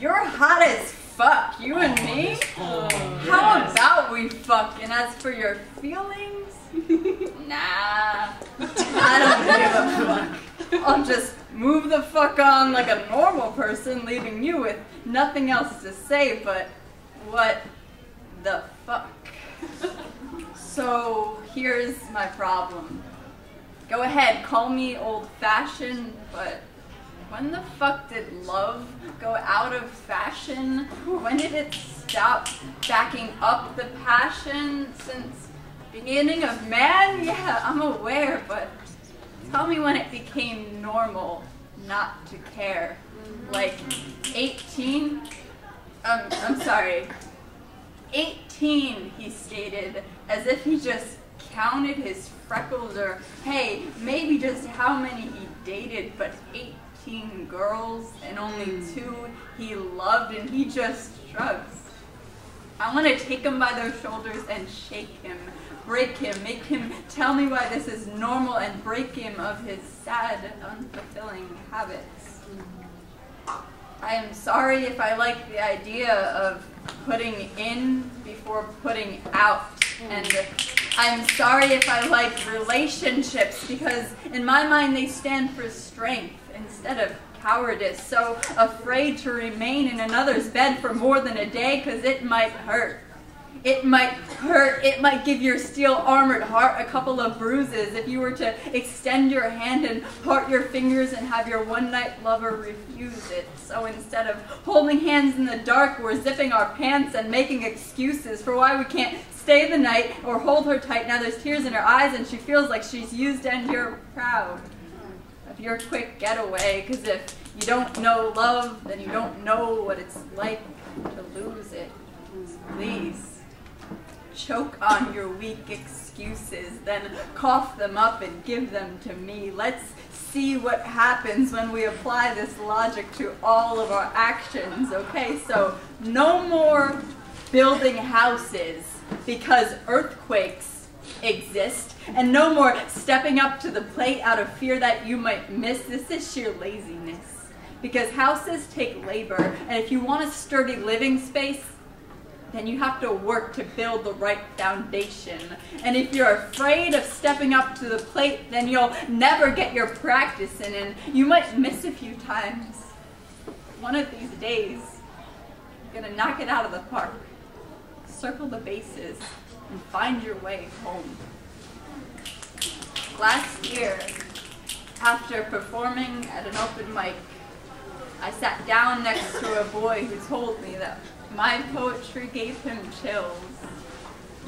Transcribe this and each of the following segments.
You're hot as fuck, you and me? How about we fuck? And as for your feelings, nah, I don't give a fuck. I'll just move the fuck on like a normal person, leaving you with nothing else to say but, what the fuck? So here's my problem. Go ahead, call me old-fashioned, but when the fuck did love go out of fashion? When did it stop backing up the passion? Since beginning of man? Yeah, I'm aware, but tell me when it became normal not to care. Like 18? I'm sorry. 18, he stated, as if he just counted his freckles, or hey, maybe just how many he dated, but 18 girls and only 2 he loved, and he just shrugs. I want to take him by their shoulders and shake him, break him, make him tell me why this is normal, and break him of his sad, unfulfilling habits. I am sorry if I like the idea of putting in before putting out, and I'm sorry if I like relationships, because in my mind they stand for strength instead of cowardice, so afraid to remain in another's bed for more than a day because it might hurt. It might hurt. It might give your steel-armored heart a couple of bruises if you were to extend your hand and part your fingers and have your one-night lover refuse it. So instead of holding hands in the dark, we're zipping our pants and making excuses for why we can't stay the night or hold her tight. Now there's tears in her eyes and she feels like she's used, and you're proud of your quick getaway, because if you don't know love, then you don't know what it's like to lose it. Please. Choke on your weak excuses, then cough them up and give them to me. Let's see what happens when we apply this logic to all of our actions, okay? So no more building houses because earthquakes exist, and no more stepping up to the plate out of fear that you might miss. This is sheer laziness, because houses take labor, and if you want a sturdy living space, then you have to work to build the right foundation. And if you're afraid of stepping up to the plate, then you'll never get your practice in, and you might miss a few times. One of these days, you're gonna knock it out of the park, circle the bases, and find your way home. Last year, after performing at an open mic, I sat down next to a boy who told me that my poetry gave him chills,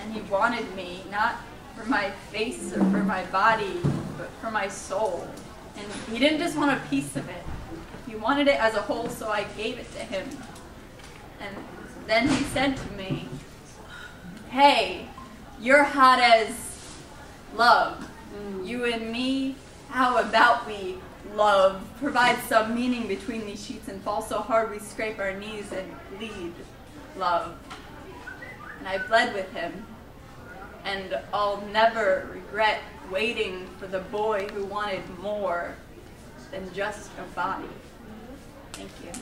and he wanted me, not for my face or for my body, but for my soul. And he didn't just want a piece of it, he wanted it as a whole, so I gave it to him. And then he said to me, hey, you're hot as love. You and me, how about we love, provide some meaning between these sheets and fall so hard we scrape our knees and bleed love. And I bled with him, and I'll never regret waiting for the boy who wanted more than just a body. Thank you.